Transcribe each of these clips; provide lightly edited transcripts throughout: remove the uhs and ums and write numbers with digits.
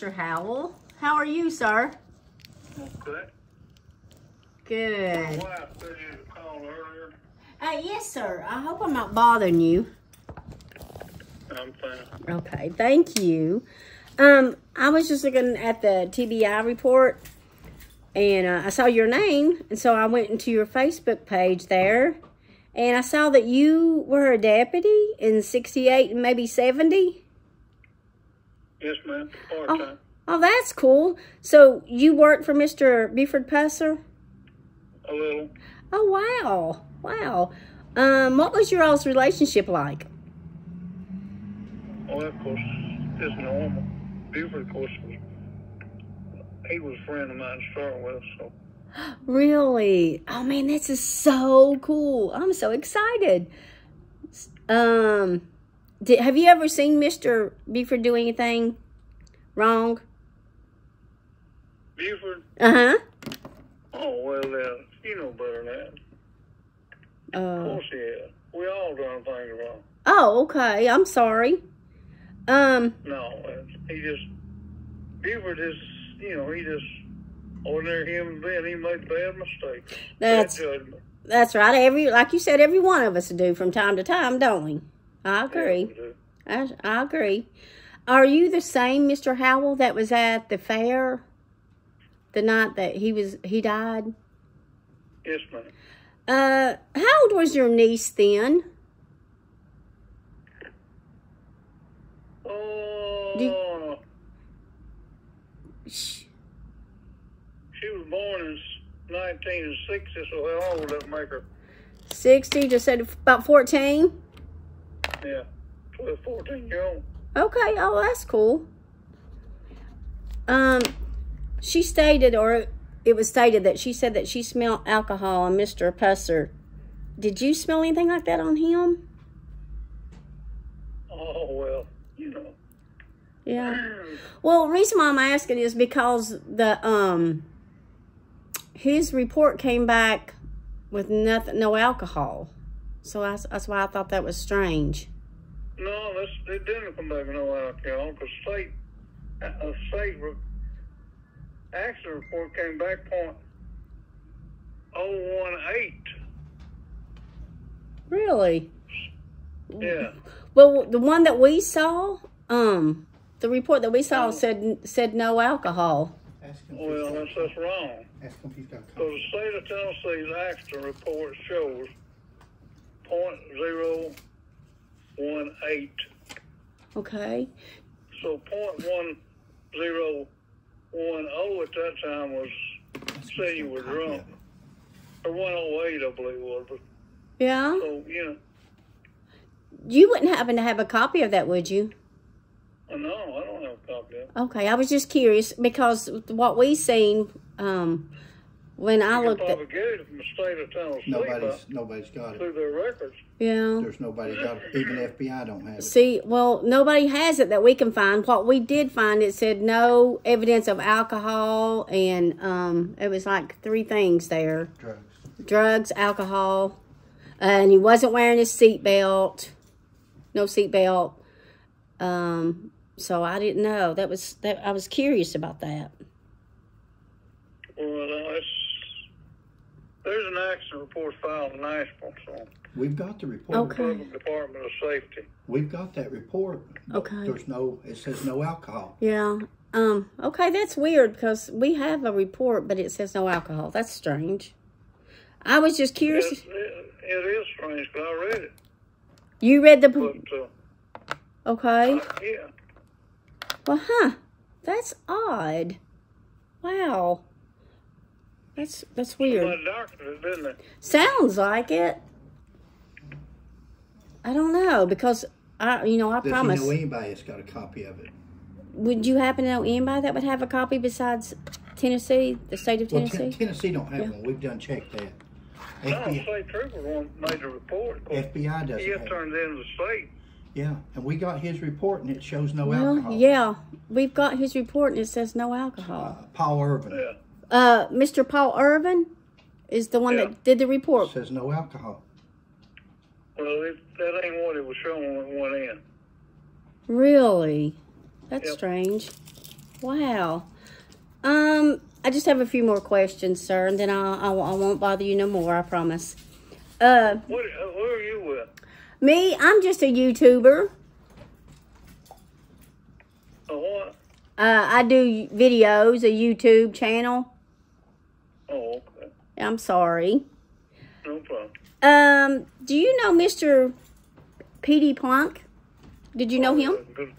Mr. Howell. How are you, sir? Okay. Good. My wife said you called earlier. Yes, sir. I hope I'm not bothering you. I'm fine. Okay, thank you. I was just looking at the TBI report, and I saw your name, and so I went into your Facebook page there, and I saw that you were a deputy in 68 and maybe 70. Yes, ma'am. Part-time. Oh, that's cool. So you worked for Mr. Buford Pusser? A little. Oh, wow. Wow. What was your all's relationship like? Well, of course, it's normal. Buford, of course, he was a friend of mine to start with, so. Really? Oh, man, this is so cool. I'm so excited. Have you ever seen Mr. Buford do anything wrong? Buford? Uh-huh. Oh, well, you know better than that. Of course he has. We all done things wrong. Oh, okay. I'm sorry. No, he just, Buford is, he just, ordinary human being, he made bad mistakes. Bad judgment. That's right. Like you said, every one of us do from time to time, don't we? I agree. Yeah, we do. I agree. Are you the same Mr. Howell that was at the fair the night that he died? Yes, ma'am. How old was your niece then? She was born in 1960, so how old would that make her? 60, just said about 14? Yeah, 12, 14-year-old. Okay, oh, that's cool. She stated, or it was stated that she said that she smelled alcohol on Mr. Pusser. Did you smell anything like that on him? Oh, well, Yeah. Well, the reason why I'm asking is because his report came back with no alcohol. So that's why I thought that was strange. No, it didn't come back with no alcohol, because state accident report came back .018. Really? Yeah. Well, the one that we saw, the report that we saw said no alcohol. Well, that's wrong. So the state of Tennessee's accident report shows .018. Okay. So .1010 at that time was say you were drunk. Or 108, I believe it was. But, yeah. So, You wouldn't happen to have a copy of that, would you? No, I don't have a copy of it. Okay, I was just curious because what we seen when I looked at... You can probably get it from the state of Tennessee. Nobody's got it. Through their records. Yeah. There's nobody got it. Even FBI don't have it. See, well, nobody has it that we can find. What we did find, it said no evidence of alcohol, and it was like 3 things there. Drugs, alcohol, and he wasn't wearing his seatbelt. No seatbelt. So I didn't know. I was curious about that. Well, there's an accident report filed in Nashville, so. We've got the report. Okay. Department of Safety. We've got that report. Okay. It says no alcohol. Yeah. Okay, that's weird because we have a report, but it says no alcohol. That's strange. I was just curious. It is strange, because I read it. You read the... But, okay. Yeah. Well, that's odd. Wow. That's weird. Somebody doctored it, didn't they? Sounds like it. I don't know, because I promise. Does he know anybody that's got a copy of it? Would you happen to know anybody that would have a copy besides Tennessee, the state of Tennessee? Well, Tennessee don't have one. We've done checked that. No, state trooper made the report. FBI doesn't. He turned it in the state. Yeah, and we got his report, and it shows no alcohol. Yeah, we've got his report, and it says no alcohol. Paul Irvin. Yeah. Mr. Paul Irvin is the one that did the report. It says no alcohol. Well, that ain't what it was showing when it went in. Really? That's strange. Wow. I just have a few more questions, sir, and then I won't bother you no more, I promise. Who are you with? Me, I'm just a YouTuber. A what? I do videos, a YouTube channel. Oh, okay. I'm sorry. No problem. Do you know Mr. P.D. Plunk? Did you know him? Good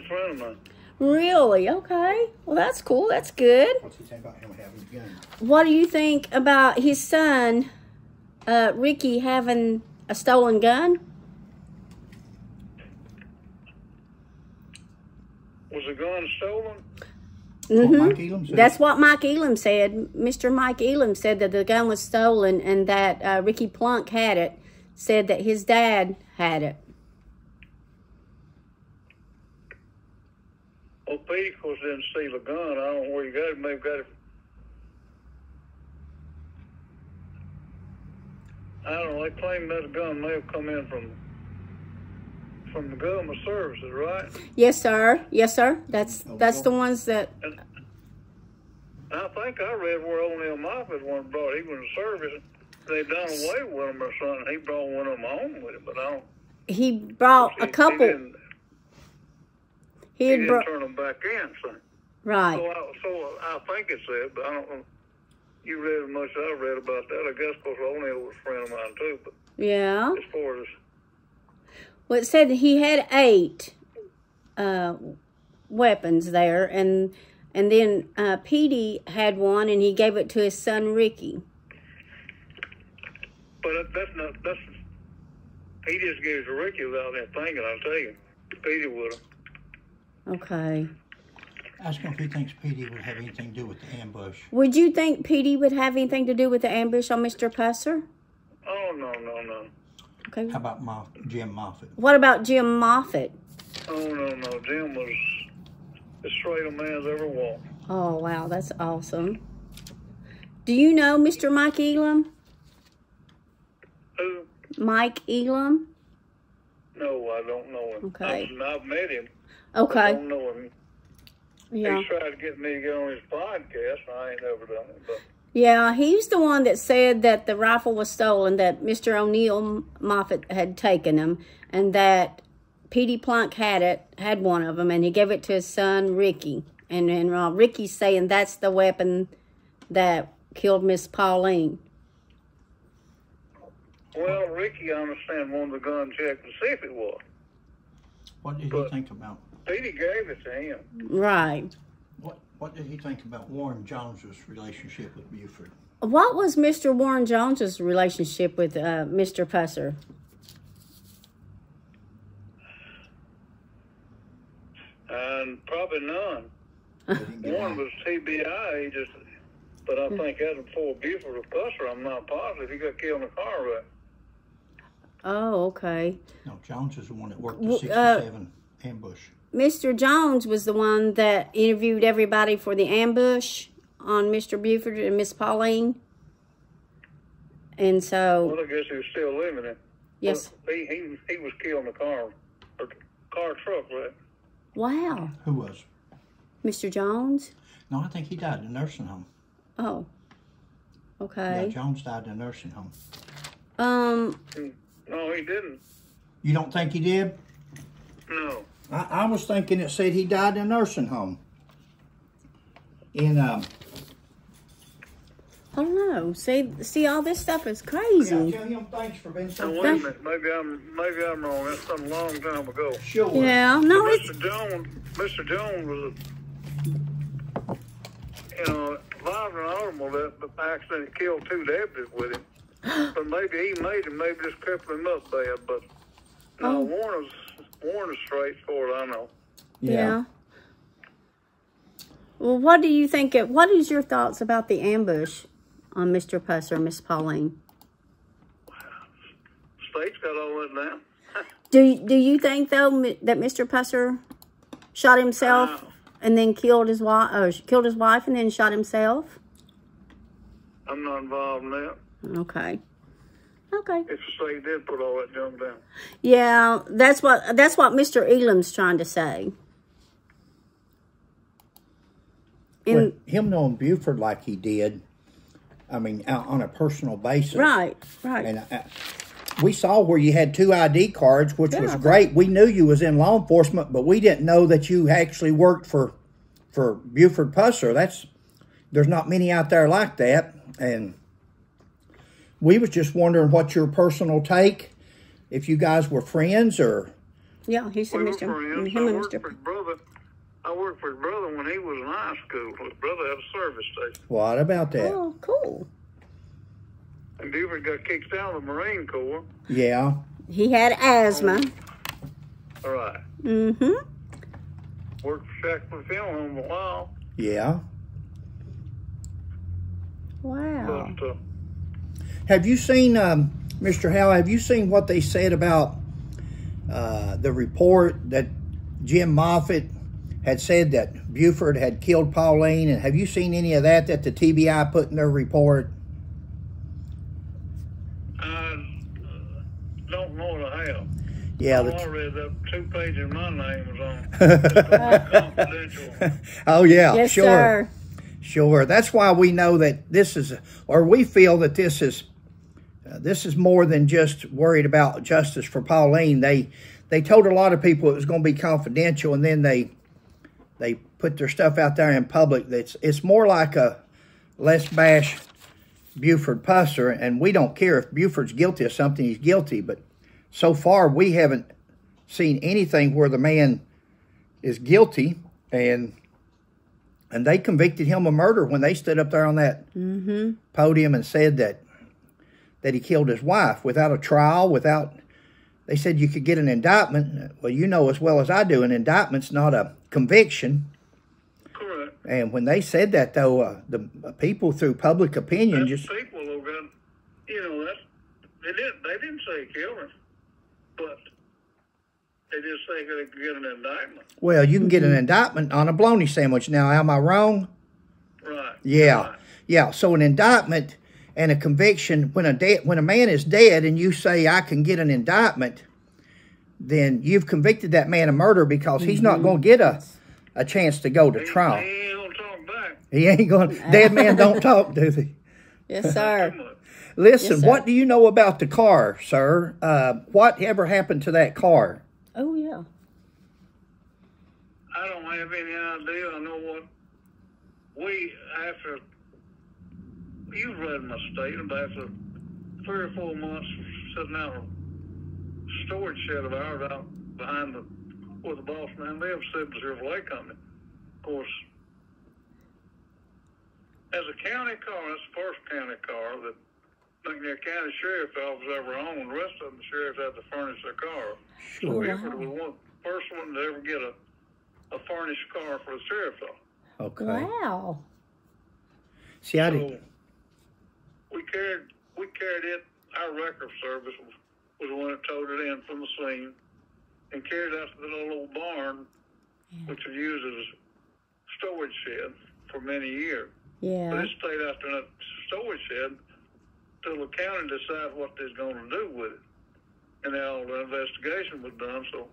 friend of mine. Really? Okay. Well, that's cool. That's good. What's he say about him having a gun? What do you think about his son, Ricky, having a stolen gun? Was the gun stolen? Mike Elam said? That's what Mike Elam said. Mr. Mike Elam said that the gun was stolen and that Ricky Plunk had it. Said that his dad had it. Well, Petey, of course, didn't steal a gun. I don't know where you got it. Maybe got it. I don't know. They claim that the gun may have come in from the government services, right? Yes, sir. Yes, sir. That's the ones that. And I think I read where O'Neill Moffitt was brought. He was in service. They done away with him or something. He brought one of them home with him, but I don't. He brought a couple. He didn't turn them back in, so. Right. So I think it said, but I don't know. You read as much as I read about that. I guess because O'Neill was a friend of mine too. But yeah. as far as well, it said he had 8 weapons there, and then Petey had one, and he gave it to his son Ricky. But that's he just gave it to Ricky without him thinking. I'll tell you, Petey would have. Okay. Ask him if he thinks Petey would have anything to do with the ambush. Would you think Petey would have anything to do with the ambush on Mr. Pusser? Oh, no. Okay. How about Jim Moffitt? What about Jim Moffitt? Oh, no. Jim was as straight a man as ever walked. Oh, wow. That's awesome. Do you know Mr. Mike Elam? Who? Mike Elam? No, I don't know him. Okay. I've met him. Okay. I don't know him. Yeah. He tried to get me to get on his podcast, and I ain't never done it. But Yeah, he's the one that said that the rifle was stolen, that Mr. O'Neill Moffitt had taken them, and that Petey Plunk had one of them, and he gave it to his son, Ricky. And Ricky's saying that's the weapon that killed Miss Pauline. well, Ricky, I understand, wanted the gun checked to see if it was. What did he think about? Petey gave it to him. Right. What did he think about Warren Jones's relationship with Buford? What was Mr. Warren Jones's relationship with Mr. Pusser? And probably none. One was TBI, but I think that was before Buford or Pusser. I'm not positive. He got killed in a car wreck. Oh, okay. No, Jones is the one that worked the 67 ambush. Mr. Jones was the one that interviewed everybody for the ambush on Mr. Buford and Miss Pauline. And so... Well, I guess he was still living in. Yes. Well, he was killed in a car truck wreck. Wow. Who was? Mr. Jones? No, I think he died in a nursing home. Oh. Okay. Yeah, Jones died in a nursing home. No, he didn't. You don't think he did? No. I was thinking it said he died in a nursing home. I don't know. See, all this stuff is crazy. Yeah, tell him thanks for being so. Now, wait a minute. Maybe I'm wrong. That's some long time ago. Sure. Yeah. No, Mr. Jones was, involved in an automobile accident. He killed 2 deputies with him. But maybe he made him. Maybe just crippled him up bad. But no, Warren is straight for it. I know. Yeah. Well, what do you think? What is your thoughts about the ambush on Mr. Pusser and Miss Pauline? State's got all that down. Do you think though that Mr. Pusser shot himself and then killed his wife, or killed his wife and then shot himself? I'm not involved in that. Okay. If the state did put all that junk down. Yeah, that's what Mr. Elam's trying to say. in him knowing Buford like he did, I mean, on a personal basis. right. And we saw where you had 2 ID cards, which was great. We knew you was in law enforcement, but we didn't know that you actually worked for Buford Pusser. There's not many out there like that. And we was just wondering what your personal take, if you guys were friends or... Yeah, he said We were Mr. friends. Him I and worked Mr. for his brother. I worked for his brother when he was in high school. His brother had a service station. What about that? Oh, cool. And Buford got kicked out of the Marine Corps. Yeah. He had asthma. All right. Mm-hmm. Worked for Shackford Film a while. Yeah. Wow. But, Have you seen, Mr. Howell, have you seen what they said about the report that Jim Moffitt had said that Buford had killed Pauline? And have you seen any of that the TBI put in their report? I don't know what I have. Yeah. All I read that 2 pages my name was on. It's confidential. Oh, yeah, Yes, sure. sir. Sure. That's why we know that this is, or we feel that this is more than just worried about justice for Pauline. They told a lot of people it was going to be confidential, and then they put their stuff out there in public. It's more like a let's bash Buford Pusser, and we don't care if Buford's guilty of something, he's guilty. But so far, we haven't seen anything where the man is guilty, and they convicted him of murder when they stood up there on that podium and said that he killed his wife without a trial, they said you could get an indictment. Well, you know as well as I do, an indictment's not a conviction. Correct. And when they said that, though, the people through public opinion That's just... people who got, they didn't say kill him, but they just say they could get an indictment. Well, you can get an indictment on a bologna sandwich. Now, am I wrong? Right. Yeah. Right. Yeah, so an indictment and a conviction, when a man is dead and you say, I can get an indictment, then you've convicted that man of murder because he's not going to get a chance to go to trial. He ain't going to talk back. He ain't going to. Dead men don't talk, do they? Yes, sir. Listen, Yes, sir. what do you know about the car, sir? What ever happened to that car? Oh, yeah. I don't have any idea. I know what after you read my statement, after 3 or 4 months sitting out in a storage shed of ours out behind where the boss man lives, Sibley Chevrolet Company. Of course, as a county car, that's the first county car that McNair County Sheriff's Office ever owned. The rest of them, the sheriffs had to furnish their car. Sure. So Buford was the first one to ever get a furnished car for the sheriff's office. Okay. Wow. See, I didn't... We carried it. Our record service was the one that towed it in from the scene and carried it out to the little old barn, which was used as a storage shed for many years. Yeah. But it stayed out there in that storage shed till the county decided what they're going to do with it. And then all the investigation was done, so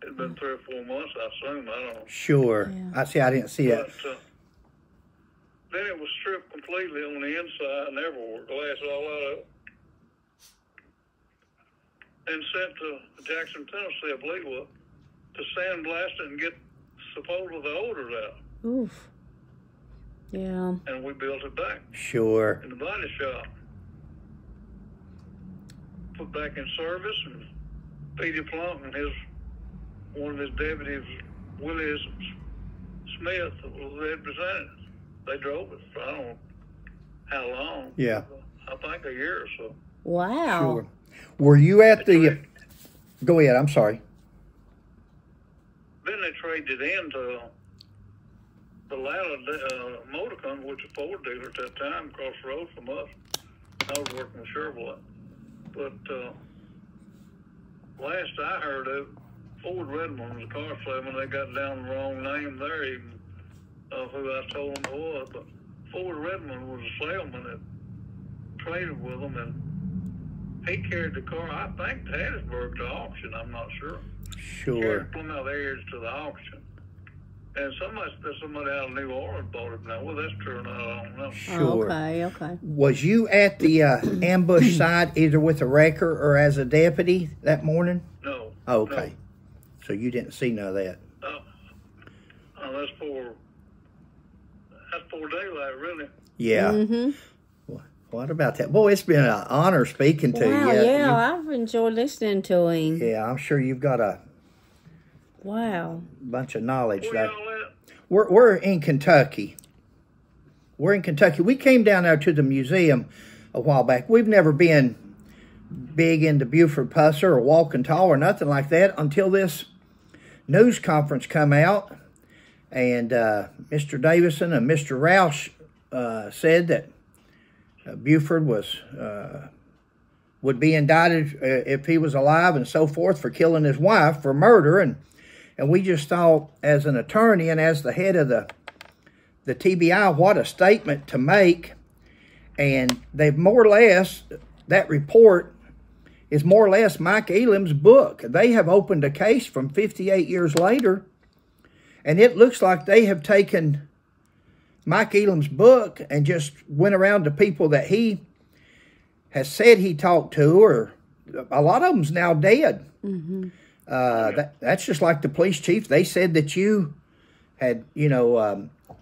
it's been 3 or 4 months, I assume. I don't know. Sure. Yeah. I didn't see it. But, then it was stripped completely on the inside and everywhere, glass all out of it, and sent to Jackson, Tennessee, I believe it was, to sandblast it and get supposedly the odors out. Oof. Yeah. And we built it back Sure. in the body shop. Put back in service, and Petey Plunk and one of his deputies, Willie Smith, was the representative. They drove it for I don't know how long. Yeah. I think a year or so. Wow. Sure. Were you at the... Go ahead, I'm sorry. Then they traded it into the Lala Motor Company, which was a Ford dealer at that time, across the road from us. I was working with Chevrolet. But last I heard of, Ford Redmond was a car salesman. They got down the wrong name there, even who I told them it was. But Ford Redmond was a salesman that traded with them, and he carried the car, I think, to Hattiesburg to auction. I'm not sure. Sure. Carried Plymouth Edge to the auction. And somebody out of New Orleans bought it now. Well, that's true or not, I don't know. Sure. Okay. Was you at the ambush site either with a wrecker or as a deputy that morning? No. Okay. No. So you didn't see none of that? That's for daylight, really. Yeah. What about that? Boy, it's been an honor speaking to you. Yeah, I've enjoyed listening to him. Yeah, I'm sure you've got a bunch of knowledge Where there. y'all at? We're in Kentucky. We're in Kentucky. We came down there to the museum a while back. We've never been big into Buford Pusser or Walking Tall or nothing like that until this news conference come out. And Mr. Davison and Mr. Roush said that Buford would be indicted if he was alive and so forth for killing his wife for murder. And we just thought, as an attorney and as the head of the TBI, what a statement to make. And they've more or less, that report is more or less Mike Elam's book. They have opened a case from 58 years later, and it looks like they have taken Mike Elam's book and just went around to people that he has said he talked to, or a lot of them's now dead. That's just like the police chief. They said that you had,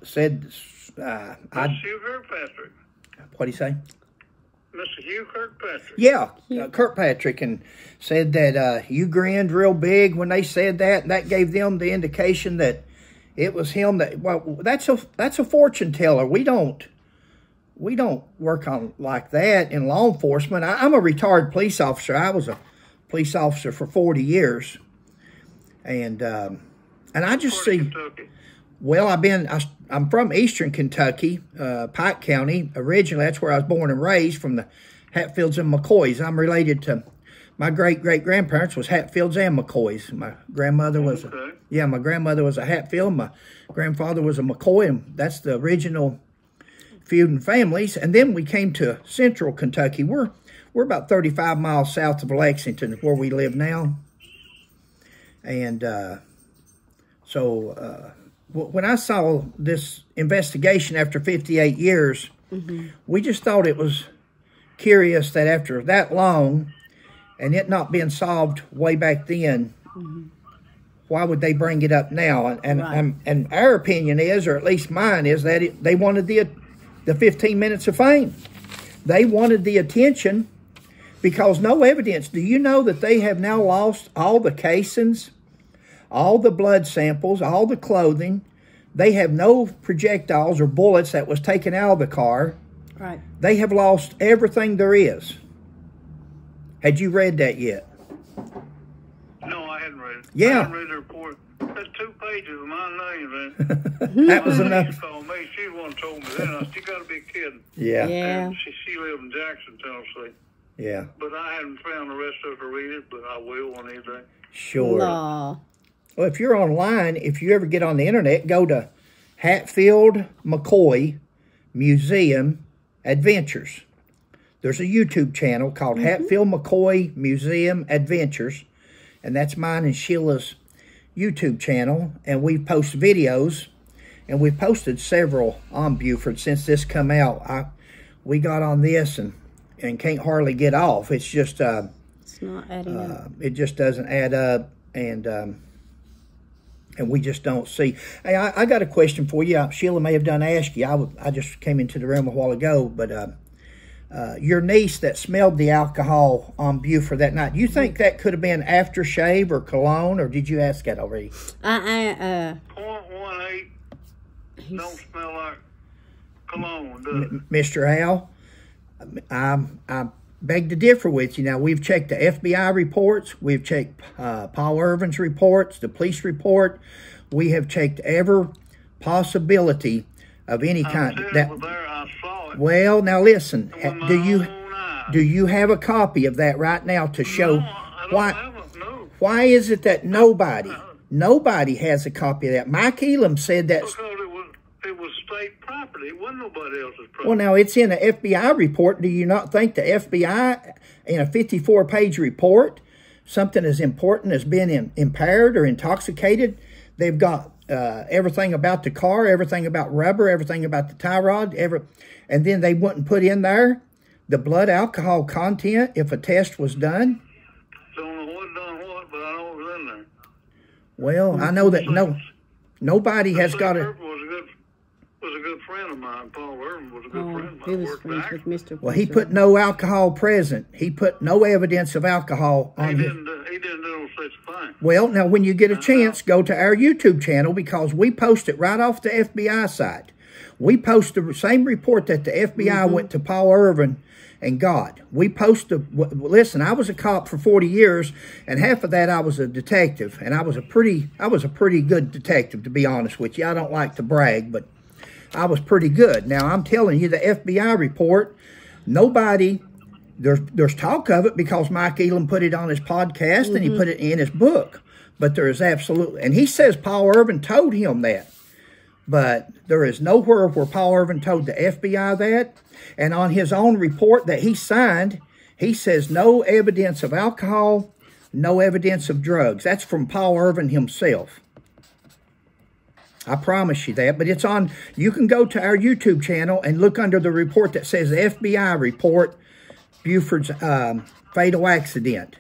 said... Mr. Hugh Kirkpatrick. What do you say? Mr. Hugh Kirkpatrick. Yeah, Kirkpatrick, and said that you grinned real big when they said that, and that gave them the indication that it was him. That's a fortune teller. We don't work on like that in law enforcement. I'm a retired police officer. I was a police officer for 40 years, and I just see. Kentucky. Well, I'm from Eastern Kentucky, Pike County. Originally, that's where I was born and raised, from the Hatfields and McCoys. I'm related to, my great-great-grandparents was Hatfields and McCoys. My grandmother was, my grandmother was a Hatfield. My grandfather was a McCoy, and that's the original feuding families. And then we came to Central Kentucky. We're about 35 miles south of Lexington, where we live now. And when I saw this investigation after 58 years, we just thought it was curious that after that long, and it not being solved way back then, why would they bring it up now? And our opinion is, or at least mine is, that they wanted the 15 minutes of fame. They wanted the attention because no evidence. Do you know that they have now lost all the casings, all the blood samples, all the clothing? They have no projectiles or bullets that was taken out of the car. Right. They have lost everything there is. Had you read that yet? No, I hadn't read it. Yeah. I hadn't read the report. That's 2 pages of my name, man. That was enough. She called me. She's the one who told me that. I said, you got to be kidding. Yeah. And she lived in Jackson, Tennessee. Yeah. But I haven't found the rest of it to read it, but I will one evening. Sure. No. Well, if you're online, if you ever get on the internet, go to Hatfield McCoy Museum Adventures. There's a YouTube channel called Hatfield McCoy Museum Adventures, and that's mine and Sheila's YouTube channel, and we post videos, and we've posted several on Buford since this come out. We got on this and can't hardly get off. It's just it's not adding up. It just doesn't add up, and we just don't see. Hey, I got a question for you. Sheila may have done ask you. I just came into the room a while ago, but your niece that smelled the alcohol on Buford that night, do you think that could have been aftershave or cologne, or did you ask that already? 0.18 don't smell like cologne, does it? Mr. Howell, I beg to differ with you. Now, we've checked the FBI reports. We've checked Paul Irvin's reports, the police report. We have checked every possibility of any kind. I saw it. Well, now listen. Do you have a copy of that right now to show? No, I don't have it, no. Why is it that nobody has a copy of that? Mike Elam said that. Because it was state property. It wasn't nobody else's property. Well, now, it's in an FBI report. Do you not think the FBI, in a 54-page report, something as important as being impaired or intoxicated, they've got everything about the car, everything about rubber, everything about the tie rod, and then they wouldn't put in there the blood alcohol content if a test was done. Don't know what done what, but I know it was in there. Well, I know that nobody has got a... Was a good friend of mine. Paul Irvin was a good friend of mine. He was friends with Mr. Well, he put no alcohol present. He put no evidence of alcohol on him. He didn't do such a thing. Well, now when you get a chance, go to our YouTube channel because we post it right off the FBI site. We post the same report that the FBI went to Paul Irvin and got. We post listen, I was a cop for 40 years, and half of that I was a detective, and I was a pretty good detective, to be honest with you. I don't like to brag, but I was pretty good. Now, I'm telling you, the FBI report, there's talk of it because Mike Elam put it on his podcast and he put it in his book. But there is absolutely, and he says Paul Irvin told him that. But there is nowhere where Paul Irvin told the FBI that. And on his own report that he signed, he says no evidence of alcohol, no evidence of drugs. That's from Paul Irvin himself. I promise you that, but it's on, you can go to our YouTube channel and look under the report that says FBI report, Buford's fatal accident.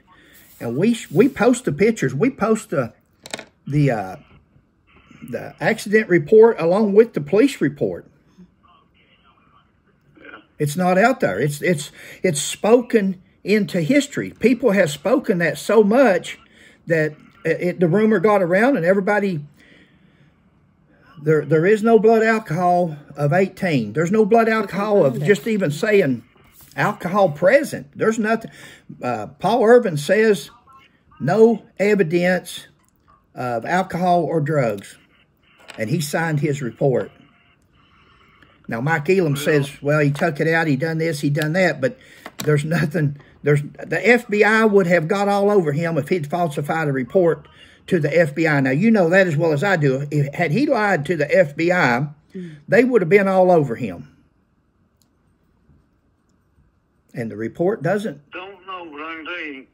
And we post the pictures. We post the accident report along with the police report. Yeah. It's not out there. It's spoken into history. People have spoken that so much that the rumor got around and everybody... There is no blood alcohol of 18. There's no blood alcohol of just even saying alcohol present. There's nothing. Paul Irvin says no evidence of alcohol or drugs. And he signed his report. Now, Mike Elam says, well, he took it out, he done this, he done that, but there's nothing. The FBI would have got all over him if he'd falsified a report to the FBI. Now, you know that as well as I do. Had he lied to the FBI, they would have been all over him. And the report doesn't. Don't know, but I can tell you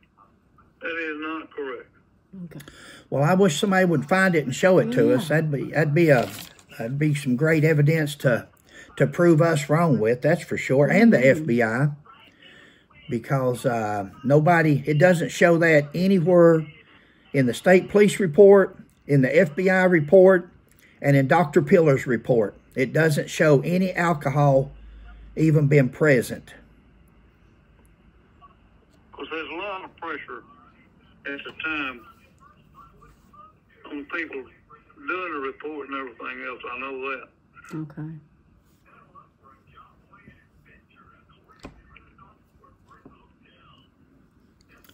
that is not correct. Okay. Well, I wish somebody would find it and show it to us. That'd be some great evidence to prove us wrong with. That's for sure, and the FBI, because it doesn't show that anywhere. In the state police report, in the FBI report, and in Dr. Pillar's report. It doesn't show any alcohol even been present. Because there's a lot of pressure at the time on people doing the report and everything else. I know that. Okay.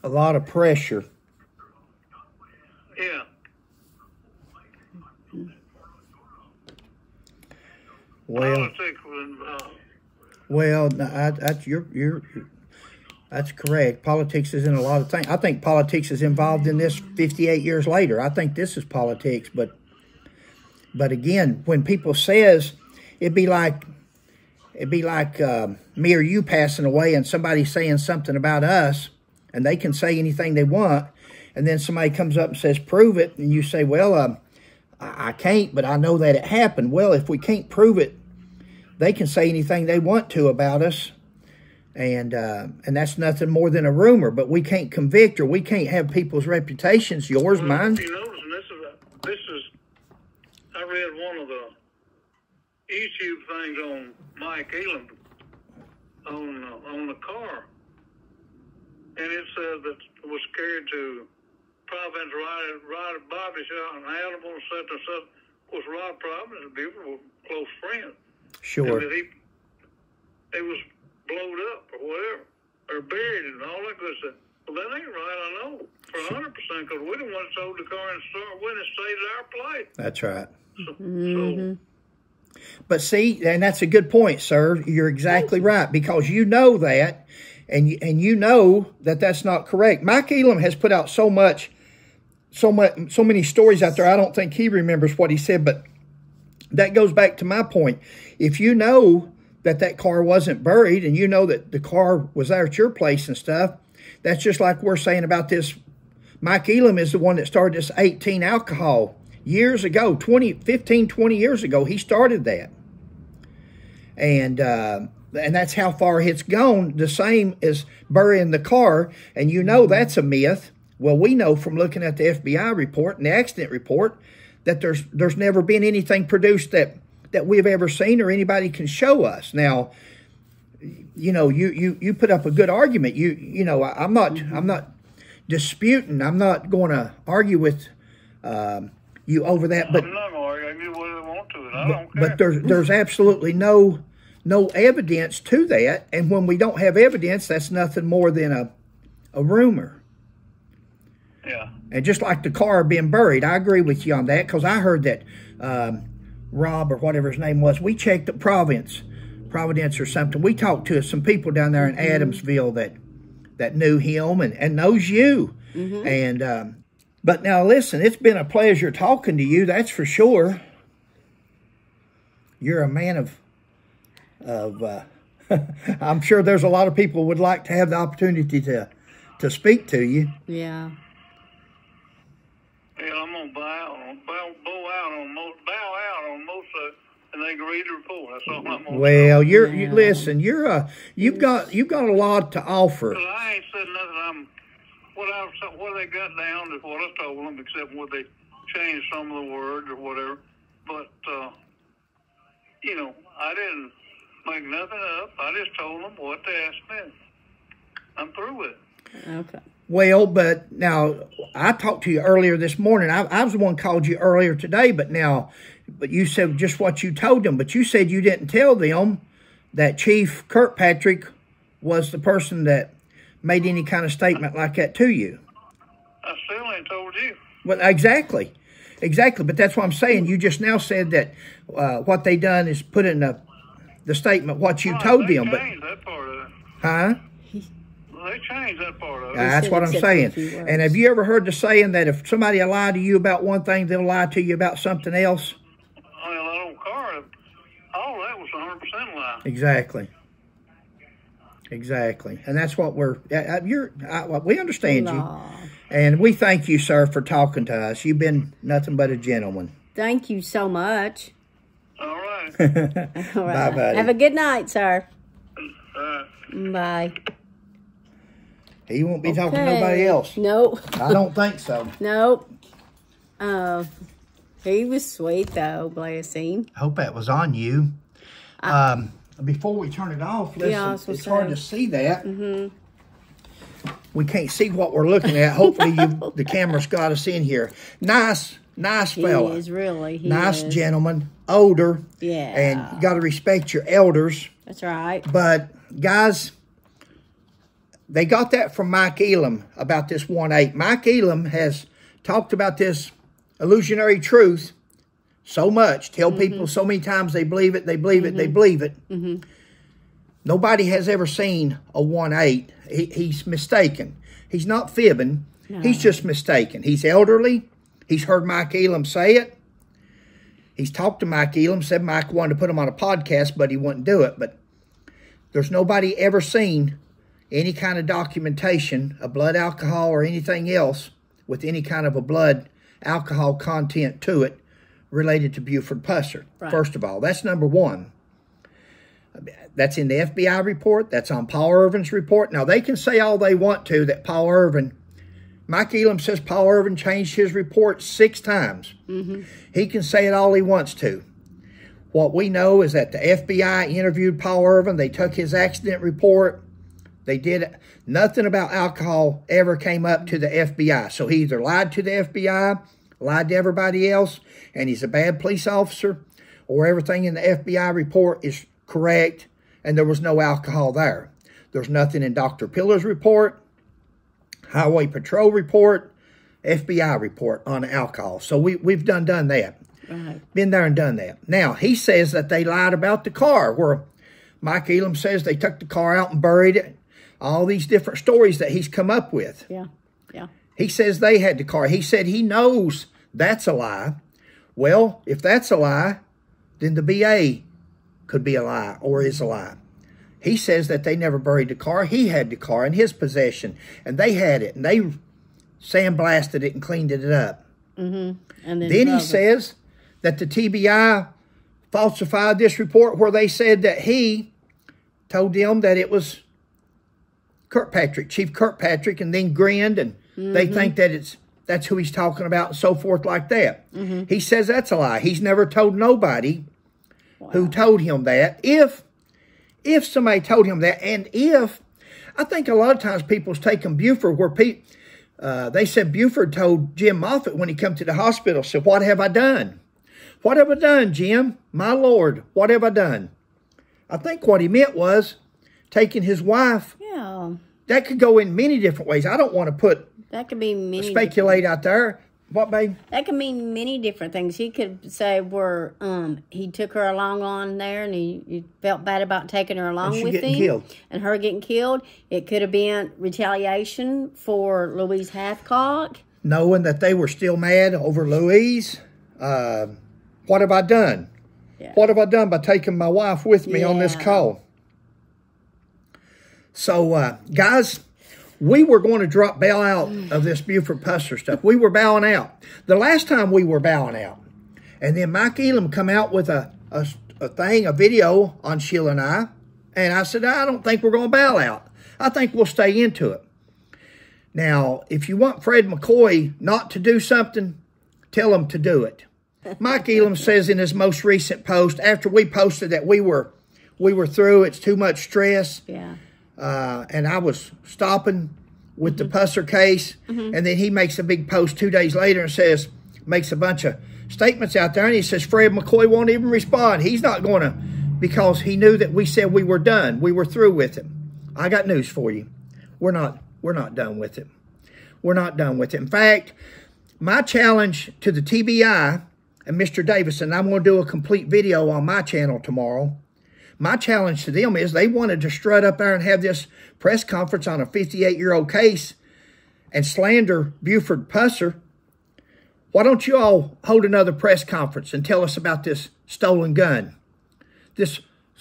A lot of pressure. Yeah. Well, that's correct. Politics is in a lot of things. I think politics is involved in this 58 years later. I think this is politics, but again, when people says it'd be like me or you passing away and somebody saying something about us, and they can say anything they want. And then somebody comes up and says, prove it. And you say, well, I can't, but I know that it happened. Well, if we can't prove it, they can say anything they want to about us. And that's nothing more than a rumor. But we can't convict or we can't have people's reputations, yours, mine. You notice, and I read one of the YouTube things on Mike Elam on the car. And it said that it was carried to Providence, Rod Bobby shot an animal, and such and such. Of course, Rod Providence is a beautiful, close friend. Sure. And that it was blowed up or whatever, or buried and all that good stuff. Well, that ain't right, I know, for 100%, because we the ones sold the car and start when it stayed at our place. That's right. So but see, and that's a good point, sir. You're exactly right, because you know that, and you know that that's not correct. Mike Elam has put out so many stories out there. I don't think he remembers what he said, but that goes back to my point. If you know that car wasn't buried, and you know that the car was there at your place and stuff, that's just like we're saying about this. Mike Elam is the one that started this 18 alcohol years ago, 15, 20 years ago, he started that. And that's how far it's gone. The same as burying the car. And you know that's a myth. Well, we know from looking at the FBI report and the accident report that there's never been anything produced that we've ever seen or anybody can show us. Now, you know, you put up a good argument. You know, I'm not disputing. I'm not going to argue with you over that. But I'm not going to argue. I do whatever I want to, and I don't care. But there's absolutely no evidence to that. And when we don't have evidence, that's nothing more than a rumor. Yeah. And just like the car being buried, I agree with you on that, because I heard that Rob, or whatever his name was, we checked the Providence or something. We talked to some people down there in Adamsville that knew him and knows you. And but now listen, it's been a pleasure talking to you, that's for sure. You're a man of I'm sure there's a lot of people would like to have the opportunity to speak to you. Yeah. Yeah, I'm gonna bow out on most of it, and they can read the report. That's all I'm gonna Well, you listen. You've got a lot to offer. But I ain't said nothing. What they got down is what I told them, except what they changed some of the words or whatever. But you know, I didn't make nothing up. I just told them what they asked me. I'm through with it. Okay. Well, but now, I talked to you earlier this morning. I was the one who called you earlier today, but you said just what you told them. But you said you didn't tell them that Chief Kirkpatrick was the person that made any kind of statement like that to you. I still ain't told you. Well, exactly. But that's what I'm saying. You just now said that what they done is put in the statement what you told them. They changed that part of it. Huh? They changed that part of it. That's what I'm saying. And have you ever heard the saying that if somebody lied to you about one thing, they'll lie to you about something else? Well, I don't care. All that was 100% lie. Exactly. And that's what we understand you. And we thank you, sir, for talking to us. You've been nothing but a gentleman. Thank you so much. All right. All right. Bye, buddy. Have a good night, sir. Bye. Bye. He won't be talking to nobody else. Nope. I don't think so. Nope. He was sweet, though, bless him. I hope that was on you. Before we turn it off, listen, it's hard to see that. We can't see what we're looking at. Hopefully the camera's got us in here. Nice fella. He is, really. Nice gentleman, older. Yeah. And you got to respect your elders. That's right. But, guys, they got that from Mike Elam about this 1-8. Mike Elam has talked about this illusionary truth so much. Tell people so many times they believe it, they believe it, they believe it. Nobody has ever seen a 1-8. He's mistaken. He's not fibbing. No. He's just mistaken. He's elderly. He's heard Mike Elam say it. He's talked to Mike Elam, said Mike wanted to put him on a podcast, but he wouldn't do it. But there's nobody ever seen any kind of documentation of blood alcohol or anything else with any kind of a blood alcohol content to it related to Buford Pusser. Right. First of all, that's number one. That's in the FBI report. That's on Paul Irvin's report. Now, they can say all they want to that Paul Irvin, Mike Elam says Paul Irvin changed his report 6 times. He can say it all he wants to. What we know is that the FBI interviewed Paul Irvin. They took his accident report. They did nothing about alcohol ever came up to the FBI. So he either lied to the FBI, lied to everybody else, and he's a bad police officer, or everything in the FBI report is correct, and there was no alcohol there. There's nothing in Dr. Pillar's report, Highway Patrol report, FBI report on alcohol. So we've done that. Right. Been there and done that. Now, he says that they lied about the car, where Mike Elam says they took the car out and buried it. All these different stories that he's come up with. Yeah. He says they had the car. He said he knows that's a lie. Well, if that's a lie, then the BA could be a lie or is a lie. He says that they never buried the car. He had the car in his possession, and they had it, and they sandblasted it and cleaned it up. And then he says that the TBI falsified this report where they said that he told them that it was Kirkpatrick, Chief Kirkpatrick, and then grinned, and they think that that's who he's talking about and so forth like that. He says that's a lie. He's never told nobody who told him that. If somebody told him that, and I think a lot of times people's taking Buford where they said Buford told Jim Moffitt when he come to the hospital, said, "What have I done? What have I done, Jim? My Lord, what have I done?" I think what he meant was taking his wife. Yeah. That could go in many different ways. I don't want to speculate out there. What, babe? That could mean many different things. He could say where he took her along on there and he felt bad about taking her along with him. Killed. And her getting killed. It could have been retaliation for Louise Hathcock. Knowing that they were still mad over Louise. What have I done? Yeah. What have I done by taking my wife with me on this call? So, guys, we were going to drop bail out of this Buford Pusser stuff. We were bowing out. The last time we were bowing out. And then Mike Elam come out with a video on Sheila and I. And I said, I don't think we're going to bow out. I think we'll stay into it. Now, if you want Fred McCoy not to do something, tell him to do it. Mike Elam says in his most recent post, after we posted that we were through, it's too much stress. Yeah. And I was stopping with the Pusser case. And then he makes a big post 2 days later and makes a bunch of statements out there. And he says, Fred McCoy won't even respond. He's not going to, because he knew that we said we were done. We were through with him. I got news for you. We're not done with him. We're not done with him. In fact, my challenge to the TBI and Mr. Davison, I'm going to do a complete video on my channel tomorrow. My challenge to them is they wanted to strut up there and have this press conference on a 58-year-old case and slander Buford Pusser. Why don't you all hold another press conference and tell us about this stolen gun, this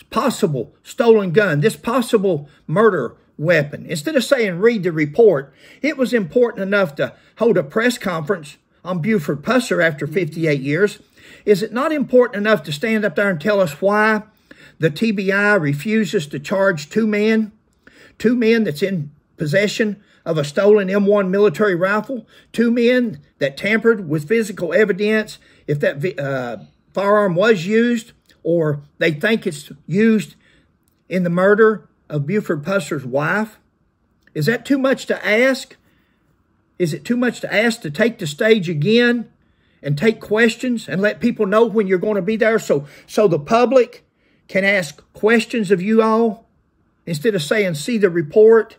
possible stolen gun, this possible murder weapon? Instead of saying read the report, it was important enough to hold a press conference on Buford Pusser after 58 years. Is it not important enough to stand up there and tell us why the TBI refuses to charge two men that's in possession of a stolen M1 military rifle, 2 men that tampered with physical evidence if that firearm was used or they think it's used in the murder of Buford Pusser's wife? Is that too much to ask? Is it too much to ask to take the stage again and take questions and let people know when you're going to be there so the public can ask questions of you all instead of saying, see the report?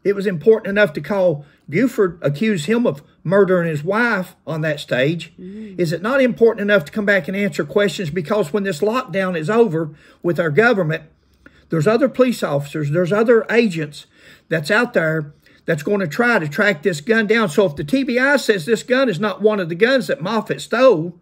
It was important enough to call Buford, accuse him of murdering his wife on that stage. Is it not important enough to come back and answer questions? Because when this lockdown is over with our government, there's other police officers, there's other agents that's out there that's going to try to track this gun down. So if the TBI says this gun is not one of the guns that Moffitt stole,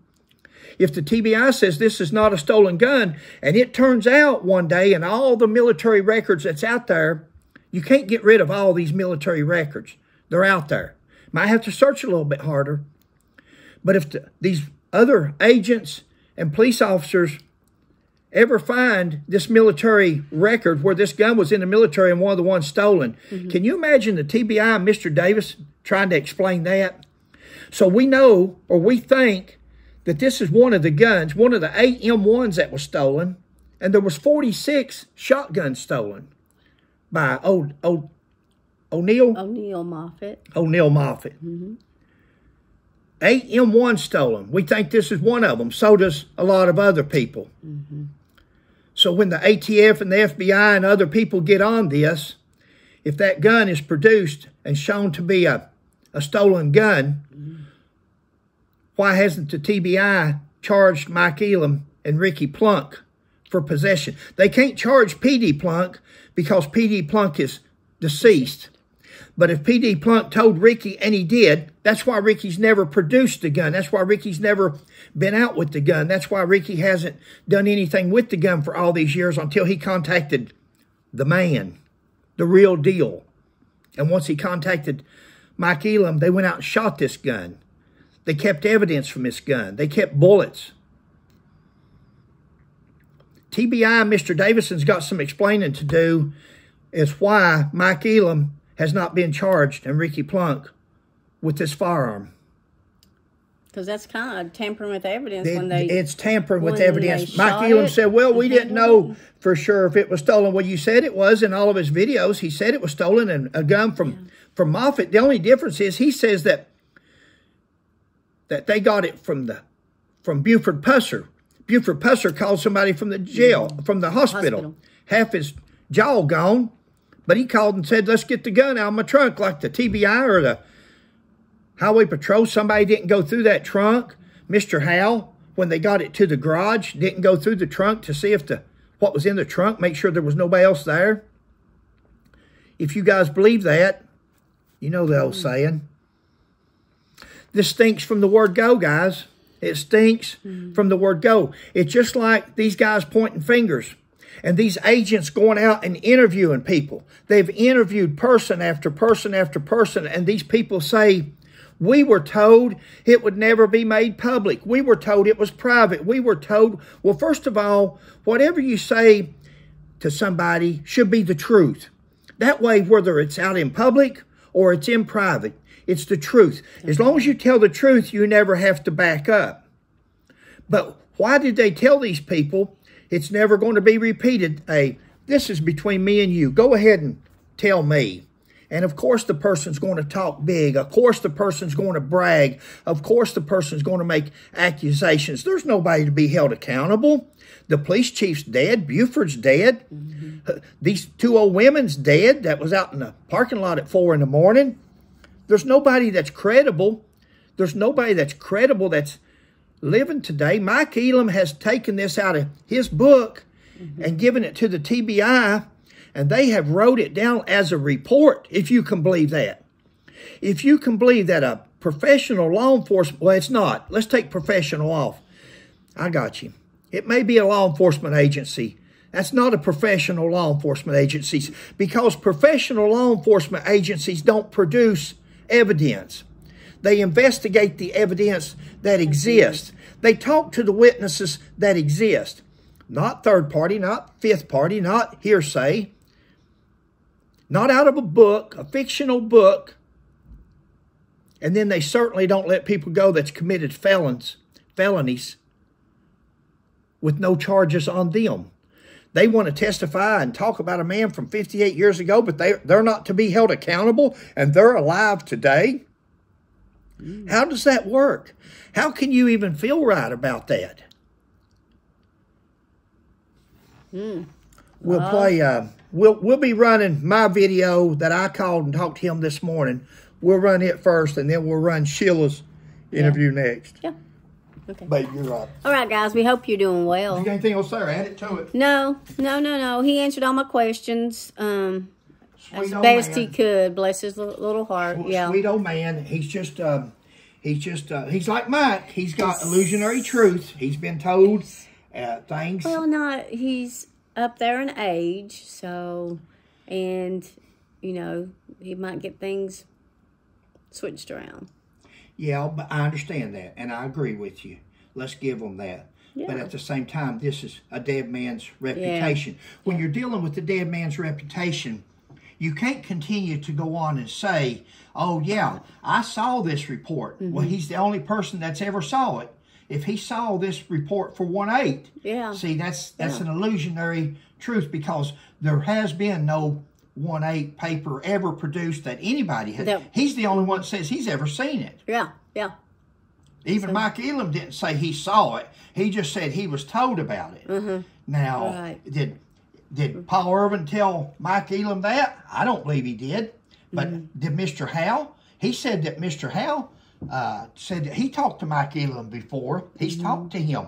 if the TBI says this is not a stolen gun, and it turns out one day in all the military records that's out there, you can't get rid of all these military records. They're out there. Might have to search a little bit harder. But if these other agents and police officers ever find this military record where this gun was in the military and one of the ones stolen, can you imagine the TBI and Mr. Davis trying to explain that? So we know, or we think, that this is one of the guns, one of the 8 M1s that was stolen, and there was 46 shotguns stolen by O'Neill Moffitt. 8 M1s stolen. We think this is one of them. So does a lot of other people. So when the ATF and the FBI and other people get on this, if that gun is produced and shown to be a stolen gun, why hasn't the TBI charged Mike Elam and Ricky Plunk for possession? They can't charge PD Plunk because PD Plunk is deceased. But if PD Plunk told Ricky, and he did, that's why Ricky's never produced the gun. That's why Ricky's never been out with the gun. That's why Ricky hasn't done anything with the gun for all these years until he contacted the man, the real deal. And once he contacted Mike Elam, they went out and shot this gun. They kept evidence from this gun. They kept bullets. TBI, Mr. Davison's got some explaining to do as why Mike Elam has not been charged and Ricky Plunk with this firearm. Because that's kind of tampering with evidence It's tampering with evidence. Mike Elam said, well, we didn't know for sure if it was stolen. Well, you said it was in all of his videos. He said it was stolen, and a gun from Moffett. The only difference is he says that they got it from Buford Pusser. Buford Pusser called somebody from the jail, from the hospital. Half his jaw gone. But he called and said, let's get the gun out of my trunk, like the TBI or the Highway Patrol. Somebody didn't go through that trunk. Mr. Howell, when they got it to the garage, didn't go through the trunk to see if what was in the trunk, make sure there was nobody else there. If you guys believe that, you know the old saying. This stinks from the word go, guys. It stinks from the word go. It's just like these guys pointing fingers and these agents going out and interviewing people. They've interviewed person after person after person, and these people say, we were told it would never be made public. We were told it was private. We were told, well, first of all, whatever you say to somebody should be the truth. That way, whether it's out in public or it's in private, it's the truth. As long as you tell the truth, you never have to back up. But why did they tell these people it's never going to be repeated? This is between me and you. Go ahead and tell me. And of course the person's going to talk big. Of course the person's going to brag. Of course the person's going to make accusations. There's nobody to be held accountable. The police chief's dead. Buford's dead. These two old women's dead that was out in the parking lot at 4 in the morning. There's nobody that's credible. There's nobody that's credible that's living today. Mike Elam has taken this out of his book and given it to the TBI, and they have wrote it down as a report, if you can believe that. If you can believe that a professional law enforcement, well, it's not. Let's take professional off. I got you. It may be a law enforcement agency. That's not a professional law enforcement agency, because professional law enforcement agencies don't produce evidence. They investigate the evidence that exists. They talk to the witnesses that exist. Not third party, not fifth party, not hearsay. Not out of a book, a fictional book. And then they certainly don't let people go that's committed felonies with no charges on them. They want to testify and talk about a man from 58 years ago, but they're not to be held accountable, and they're alive today. How does that work? How can you even feel right about that? We'll play. We'll be running my video that I called and talked to him this morning. We'll run it first, and then we'll run Sheila's interview next. Yeah. Okay. Babe, you're right. All right, guys. We hope you're doing well. You got anything else there? Add it to it. No. He answered all my questions as best he could. Bless his little heart. Sweet old man. He's like Mike. He's got illusionary truth. He's been told things. Well, he's up there in age, so, and, he might get things switched around. Yeah, but I understand that, and I agree with you. Let's give them that. Yeah. But at the same time, this is a dead man's reputation. Yeah. When you're dealing with the dead man's reputation, you can't continue to go on and say, oh, yeah, I saw this report. Well, he's the only person that's ever saw it. If he saw this report for 1/8, see, that's an illusionary truth, because there has been no 1/8 paper ever produced that anybody has. He's the only one that says he's ever seen it. Yeah. Even Mike Elam didn't say he saw it. He just said he was told about it. Now, did Paul Irvin tell Mike Elam that? I don't believe he did. But did Mr. Howell? He said that Mr. Howell said that he talked to Mike Elam before. He's talked to him.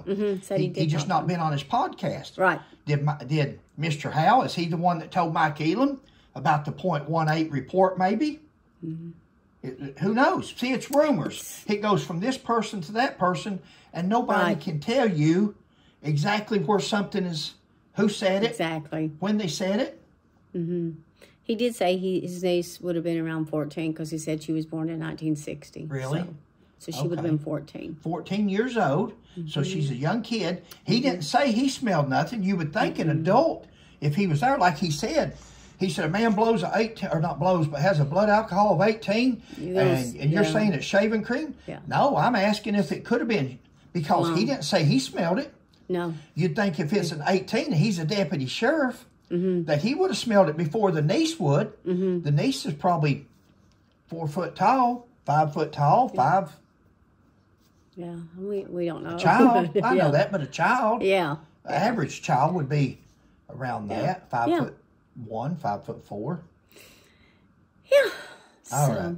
He just not been on his podcast. Right. Did Mr. Howell, is he the one that told Mike Elam about the .18 report maybe? Who knows? See, it's rumors. It goes from this person to that person, and nobody can tell you exactly where something is, who said it, when they said it. He did say his niece would have been around 14, because he said she was born in 1960. Really? So she would have been 14. 14 years old. So she's a young kid. He didn't say he smelled nothing. You would think an adult, if he was there, like he said, a man blows a 18, or not blows, but has a blood alcohol of 18, and you're saying it's shaving cream? Yeah. No, I'm asking if it could have been, because he didn't say he smelled it. No. You'd think if it's an 18 and he's a deputy sheriff, that he would have smelled it before the niece would. The niece is probably 4 foot tall, 5 foot tall, 5. Yeah, we don't know. A child, I know that, but a child. Yeah. The average child would be around that, 5'1", 5'4". Yeah. All right.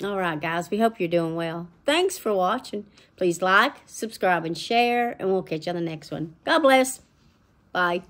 All right, guys. We hope you're doing well. Thanks for watching. Please like, subscribe, and share, and we'll catch you on the next one. God bless. Bye.